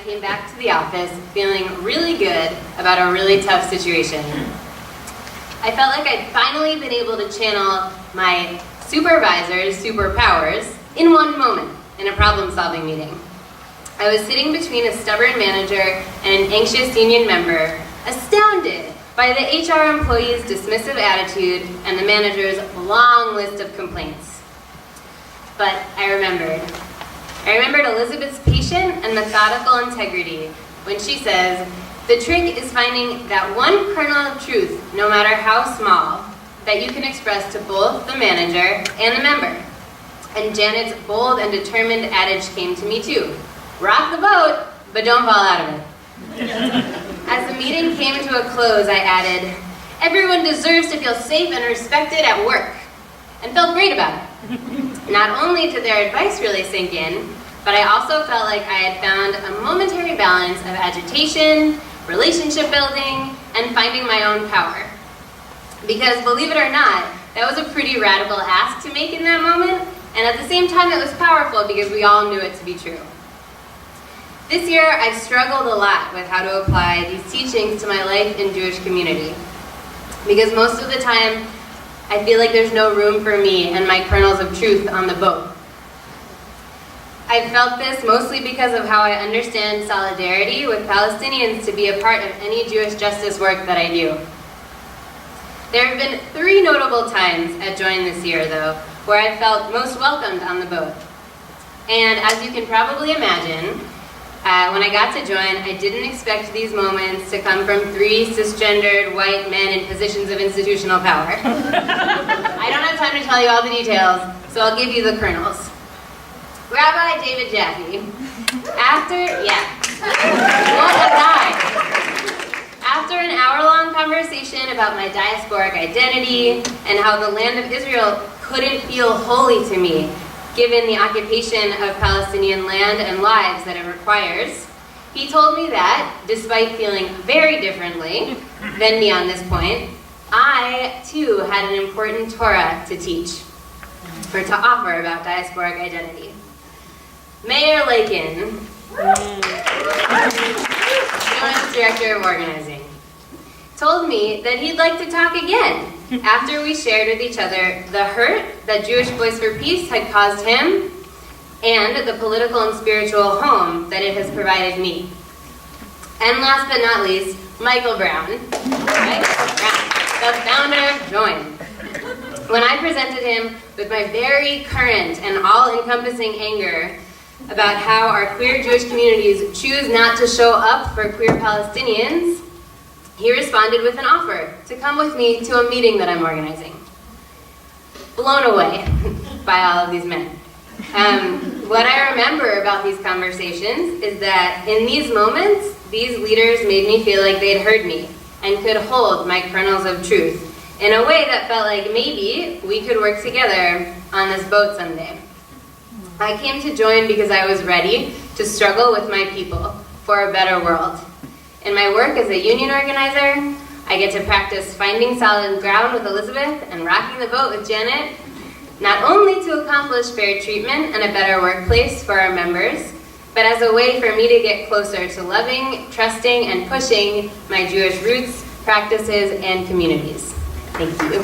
came back to the office feeling really good about a really tough situation. I felt like I'd finally been able to channel my supervisors' superpowers in one moment in a problem-solving meeting. I was sitting between a stubborn manager and an anxious union member, astounded by the HR employee's dismissive attitude and the manager's long list of complaints. But I remembered Elisabeth's patient and methodical integrity when she says, "The trick is finding that one kernel of truth, no matter how small, that you can express to both the manager and the member." And Janet's bold and determined adage came to me too. Rock the boat, but don't fall out of it. As the meeting came to a close, I added, "Everyone deserves to feel safe and respected at work," and felt great about it. Not only did their advice really sink in, but I also felt like I had found a momentary balance of agitation, relationship building, and finding my own power. Because believe it or not, that was a pretty radical ask to make in that moment, and at the same time it was powerful because we all knew it to be true. This year, I've struggled a lot with how to apply these teachings to my life in Jewish community. Because most of the time, I feel like there's no room for me and my kernels of truth on the boat. I've felt this mostly because of how I understand solidarity with Palestinians to be a part of any Jewish justice work that I do. There have been 3 notable times at Join this year, though, where I felt most welcomed on the boat. And as you can probably imagine, when I got to Join, I didn't expect these moments to come from 3 cisgendered white men in positions of institutional power. I don't have time to tell you all the details, so I'll give you the kernels. Rabbi David Jaffe. What a guy! After an hour-long conversation about my diasporic identity and how the land of Israel couldn't feel holy to me, given the occupation of Palestinian land and lives that it requires, he told me that, despite feeling very differently than me on this point, I, too, had an important Torah to teach, or to offer about diasporic identity. Mayor Lakin, Join's Director of Organizing, told me that he'd like to talk again after we shared with each other the hurt that Jewish Voice for Peace had caused him and the political and spiritual home that it has provided me. And last but not least, Michael Brown, the founder of Join. When I presented him with my very current and all-encompassing anger about how our queer Jewish communities choose not to show up for queer Palestinians, he responded with an offer to come with me to a meeting that I'm organizing. Blown away by all of these men. What I remember about these conversations is that in these moments, these leaders made me feel like they'd heard me and could hold my kernels of truth in a way that felt like maybe we could work together on this boat someday. I came to Join because I was ready to struggle with my people for a better world. In my work as a union organizer, I get to practice finding solid ground with Elisabeth and rocking the boat with Janet, not only to accomplish fair treatment and a better workplace for our members, but as a way for me to get closer to loving, trusting, and pushing my Jewish roots, practices, and communities. Thank you.